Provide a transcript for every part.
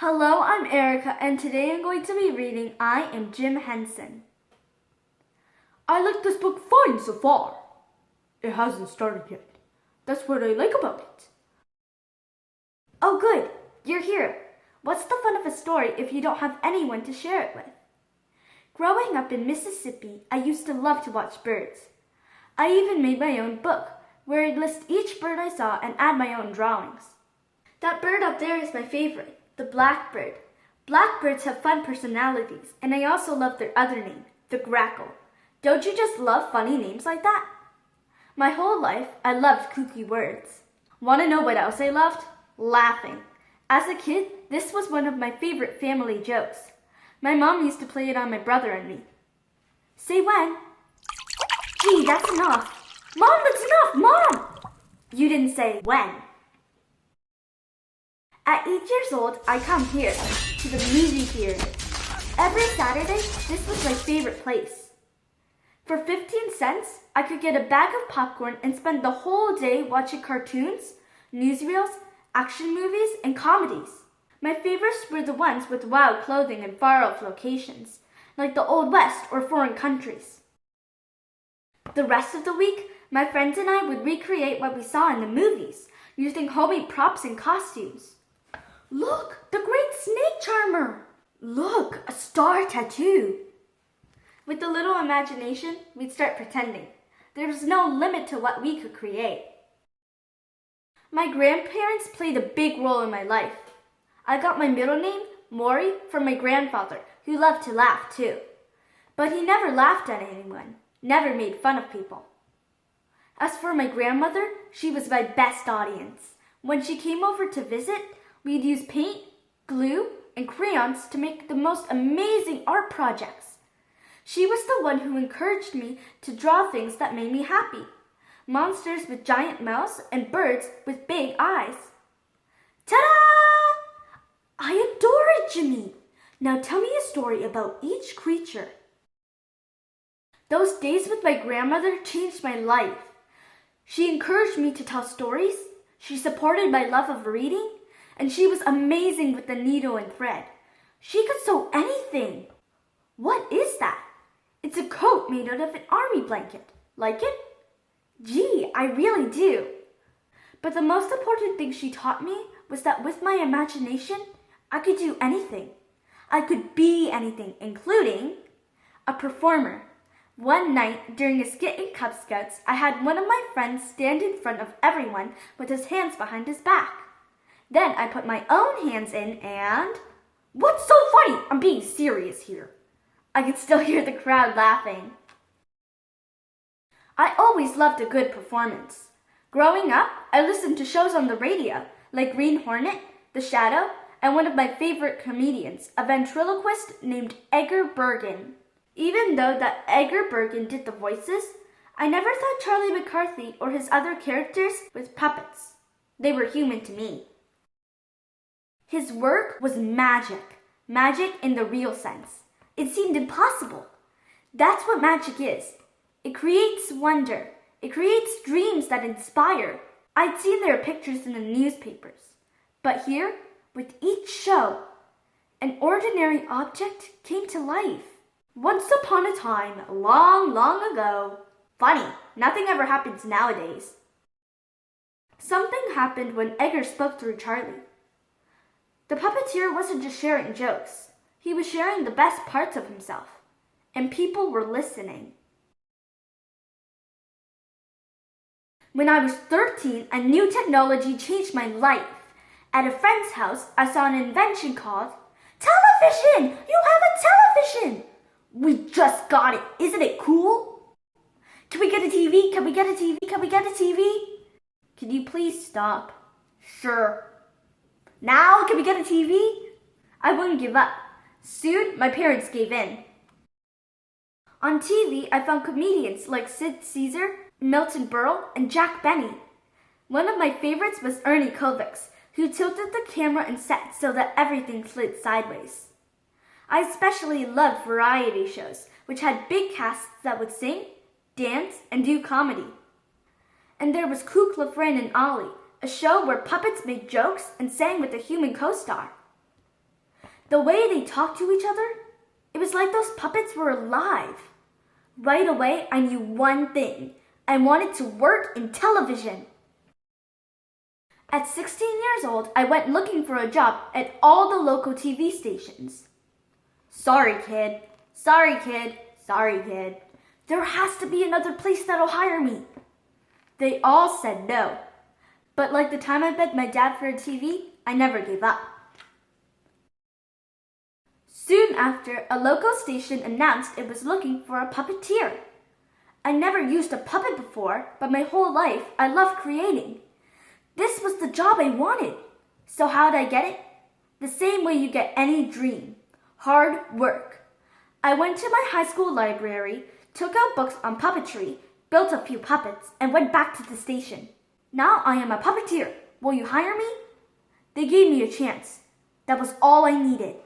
Hello, I'm Erica, and today I'm going to be reading I Am Jim Henson. I like this book fine so far. It hasn't started yet. That's what I like about it. Oh good, you're here. What's the fun of a story if you don't have anyone to share it with? Growing up in Mississippi, I used to love to watch birds. I even made my own book, where I'd list each bird I saw and add my own drawings. That bird up there is my favorite. The blackbird. Blackbirds have fun personalities, and I also love their other name, the grackle. Don't you just love funny names like that? My whole life, I loved kooky words. Want to know what else I loved? Laughing. As a kid, this was one of my favorite family jokes. My mom used to play it on my brother and me. Say when? Gee, that's enough. Mom, that's enough, Mom! You didn't say when. At 8 years old, I come here, to the movie theater. Every Saturday, this was my favorite place. For 15 cents, I could get a bag of popcorn and spend the whole day watching cartoons, newsreels, action movies, and comedies. My favorites were the ones with wild clothing and far-off locations, like the Old West or foreign countries. The rest of the week, my friends and I would recreate what we saw in the movies, using homemade props and costumes. Look, the great snake charmer! Look, a star tattoo! With a little imagination, we'd start pretending. There was no limit to what we could create. My grandparents played a big role in my life. I got my middle name, Maury, from my grandfather, who loved to laugh too. But he never laughed at anyone, never made fun of people. As for my grandmother, she was my best audience. When she came over to visit, we'd use paint, glue, and crayons to make the most amazing art projects. She was the one who encouraged me to draw things that made me happy. Monsters with giant mouths and birds with big eyes. Ta-da! I adore it, Jimmy. Now tell me a story about each creature. Those days with my grandmother changed my life. She encouraged me to tell stories. She supported my love of reading. And she was amazing with the needle and thread. She could sew anything. What is that? It's a coat made out of an army blanket. Like it? Gee, I really do. But the most important thing she taught me was that with my imagination, I could do anything. I could be anything, including a performer. One night, during a skit in Cub Scouts, I had one of my friends stand in front of everyone with his hands behind his back. Then I put my own hands in and... What's so funny? I'm being serious here. I could still hear the crowd laughing. I always loved a good performance. Growing up, I listened to shows on the radio, like Green Hornet, The Shadow, and one of my favorite comedians, a ventriloquist named Edgar Bergen. Even though that Edgar Bergen did the voices, I never thought Charlie McCarthy or his other characters was puppets. They were human to me. His work was magic in the real sense. It seemed impossible. That's what magic is. It creates wonder. It creates dreams that inspire. I'd seen their pictures in the newspapers. But here, with each show, an ordinary object came to life. Once upon a time, long, long ago. Funny, nothing ever happens nowadays. Something happened when Edgar spoke through Charlie. The puppeteer wasn't just sharing jokes. He was sharing the best parts of himself. And people were listening. When I was 13, a new technology changed my life. At a friend's house, I saw an invention called television! You have a television! We just got it. Isn't it cool? Can we get a TV? Can we get a TV? Can we get a TV? Can you please stop? Sure. Now, can we get a TV? I wouldn't give up. Soon, my parents gave in. On TV, I found comedians like Sid Caesar, Milton Berle, and Jack Benny. One of my favorites was Ernie Kovacs, who tilted the camera and set so that everything slid sideways. I especially loved variety shows, which had big casts that would sing, dance, and do comedy. And there was Kukla, Fran, and Ollie, a show where puppets made jokes and sang with a human co-star. The way they talked to each other, it was like those puppets were alive. Right away, I knew one thing. I wanted to work in television. At 16 years old, I went looking for a job at all the local TV stations. Sorry, kid. Sorry, kid. Sorry, kid. There has to be another place that'll hire me. They all said no. But like the time I begged my dad for a TV, I never gave up. Soon after, a local station announced it was looking for a puppeteer. I never used a puppet before, but my whole life I loved creating. This was the job I wanted. So how did I get it? The same way you get any dream. Hard work. I went to my high school library, took out books on puppetry, built a few puppets, and went back to the station. Now I am a puppeteer. Will you hire me? They gave me a chance. That was all I needed.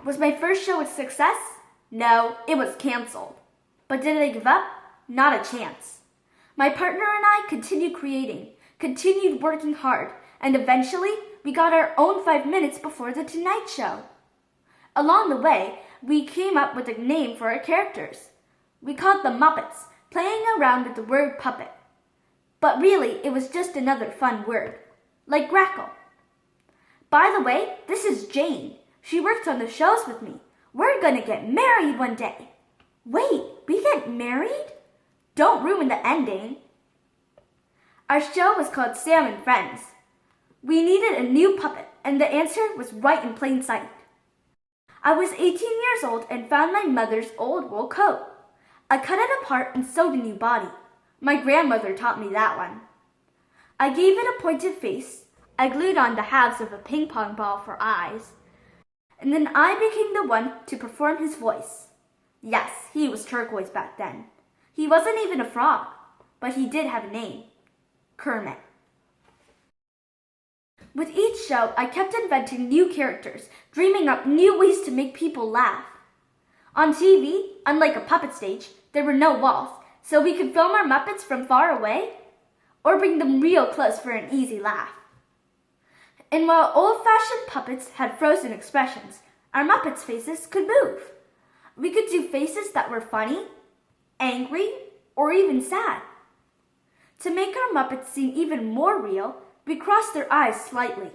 Was my first show a success? No, it was canceled. But did I give up? Not a chance. My partner and I continued creating, continued working hard, and eventually we got our own 5 minutes before the Tonight Show. Along the way, we came up with a name for our characters. We called them Muppets, playing around with the word puppet. But really, it was just another fun word, like grackle. By the way, this is Jane. She works on the shows with me. We're gonna get married one day. Wait, we get married? Don't ruin the ending. Our show was called Sam and Friends. We needed a new puppet, and the answer was right in plain sight. I was 18 years old and found my mother's old wool coat. I cut it apart and sewed a new body. My grandmother taught me that one. I gave it a pointed face. I glued on the halves of a ping pong ball for eyes. And then I became the one to perform his voice. Yes, he was turquoise back then. He wasn't even a frog, but he did have a name. Kermit. With each show, I kept inventing new characters, dreaming up new ways to make people laugh. On TV, unlike a puppet stage, there were no walls, so we could film our Muppets from far away, or bring them real close for an easy laugh. And while old-fashioned puppets had frozen expressions, our Muppets' faces could move. We could do faces that were funny, angry, or even sad. To make our Muppets seem even more real, we crossed their eyes slightly.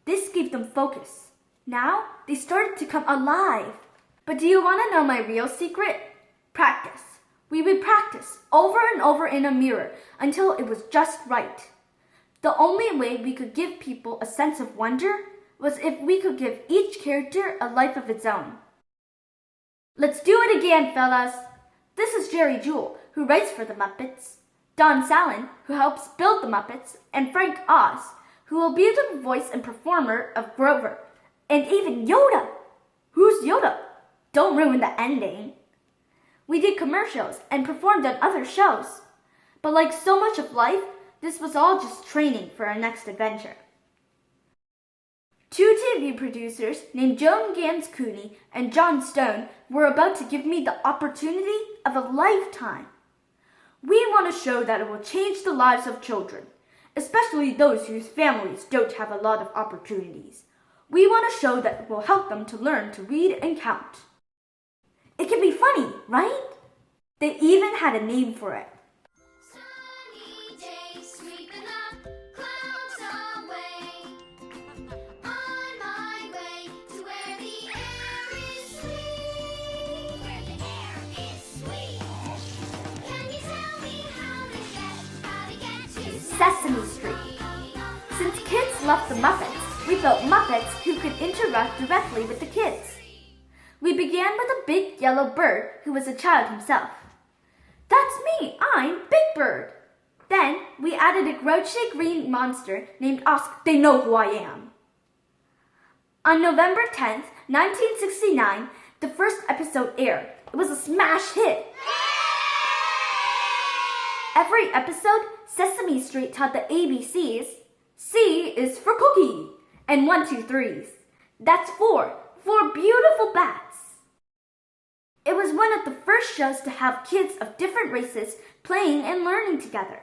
This gave them focus. Now, they started to come alive. But do you want to know my real secret? Practice. We would practice over and over in a mirror until it was just right. The only way we could give people a sense of wonder was if we could give each character a life of its own. Let's do it again, fellas. This is Jerry Jewell, who writes for the Muppets, Don Sallin, who helps build the Muppets, and Frank Oz, who will be the voice and performer of Grover, and even Yoda. Who's Yoda? Don't ruin the ending. We did commercials and performed on other shows. But like so much of life, this was all just training for our next adventure. 2 TV producers named Joan Gans Cooney and John Stone were about to give me the opportunity of a lifetime. We want a show that will change the lives of children, especially those whose families don't have a lot of opportunities. We want a show that will help them to learn to read and count. It can be funny, right? They even had a name for it. Sunny day, sweeping the clouds away. On my way to where the air is sweet. Where the air is sweet. Can you tell me how to get to Sesame Street. Since kids loved the Muppets, we built Muppets who could interact directly with the kids. We began with a big yellow bird who was a child himself. That's me, I'm Big Bird. Then we added a grouchy green monster named Oscar. They know who I am. On November 10th, 1969, the first episode aired. It was a smash hit. Every episode, Sesame Street taught the ABCs. C is for cookie, and 1, 2, 3s. That's 4 beautiful bats. It was one of the first shows to have kids of different races playing and learning together.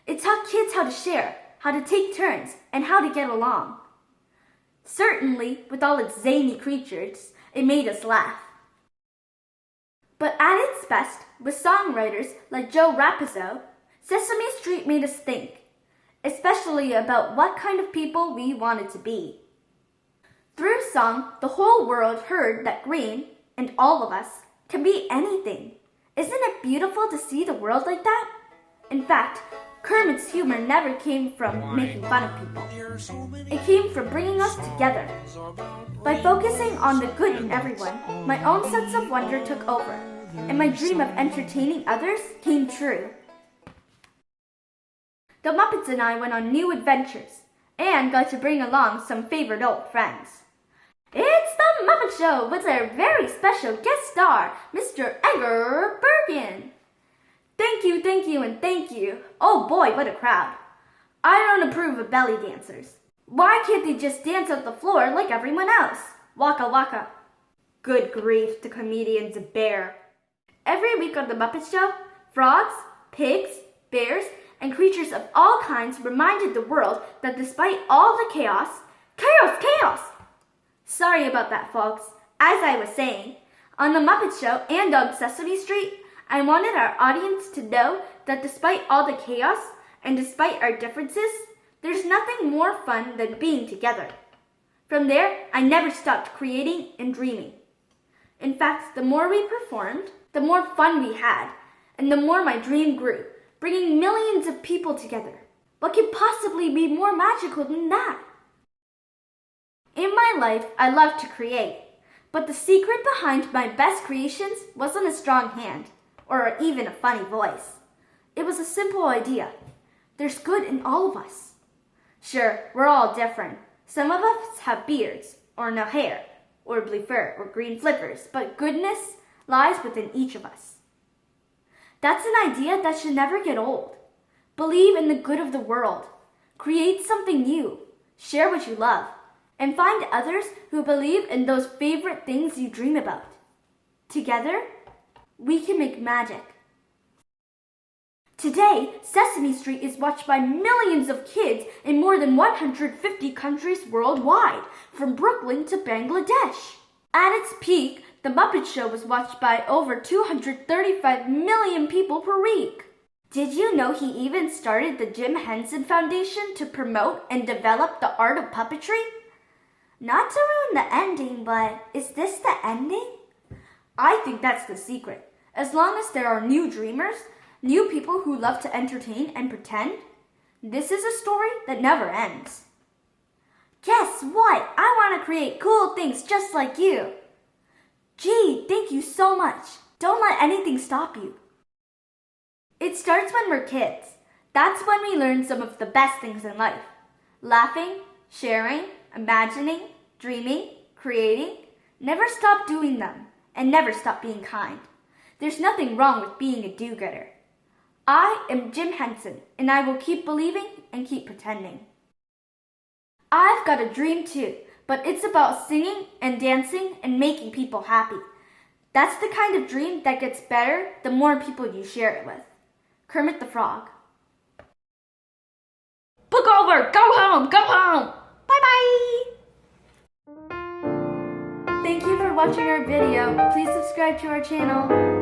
It taught kids how to share, how to take turns, and how to get along. Certainly, with all its zany creatures, it made us laugh. But at its best, with songwriters like Joe Raposo, Sesame Street made us think, especially about what kind of people we wanted to be. Through song, the whole world heard that Green, and all of us, can be anything. Isn't it beautiful to see the world like that? In fact, Kermit's humor never came from making fun of people. It came from bringing us together. By focusing on the good in everyone, my own sense of wonder took over, and my dream of entertaining others came true. The Muppets and I went on new adventures, and got to bring along some favorite old friends. It's the Muppet Show with our very special guest star, Mr. Edgar Bergen. Thank you, and thank you. Oh boy, what a crowd. I don't approve of belly dancers. Why can't they just dance on the floor like everyone else? Waka waka. Good grief, the comedian's a bear. Every week on the Muppet Show, frogs, pigs, bears, and creatures of all kinds reminded the world that despite all the chaos, chaos! Sorry about that, folks. As I was saying, on the Muppet Show and on Sesame Street, I wanted our audience to know that despite all the chaos and despite our differences, there's nothing more fun than being together. From there, I never stopped creating and dreaming. In fact, the more we performed, the more fun we had, and the more my dream grew, bringing millions of people together. What could possibly be more magical than that? In my life, I love to create, but the secret behind my best creations wasn't a strong hand, or even a funny voice. It was a simple idea. There's good in all of us. Sure, we're all different. Some of us have beards, or no hair, or blue fur, or green flippers, but goodness lies within each of us. That's an idea that should never get old. Believe in the good of the world. Create something new. Share what you love. And find others who believe in those favorite things you dream about. Together, we can make magic. Today, Sesame Street is watched by millions of kids in more than 150 countries worldwide, from Brooklyn to Bangladesh. At its peak, The Muppet Show was watched by over 235 million people per week. Did you know he even started the Jim Henson Foundation to promote and develop the art of puppetry? Not to ruin the ending, but is this the ending? I think that's the secret. As long as there are new dreamers, new people who love to entertain and pretend, this is a story that never ends. Guess what? I want to create cool things just like you. Gee, thank you so much. Don't let anything stop you. It starts when we're kids. That's when we learn some of the best things in life. Laughing, sharing, imagining, dreaming, creating. Never stop doing them, and never stop being kind. There's nothing wrong with being a do-gooder. I am Jim Henson, and I will keep believing and keep pretending. I've got a dream too, but it's about singing and dancing and making people happy. That's the kind of dream that gets better the more people you share it with. Kermit the Frog. Book over! Go home! Go home! Bye-bye! Thank you for watching our video. Please subscribe to our channel.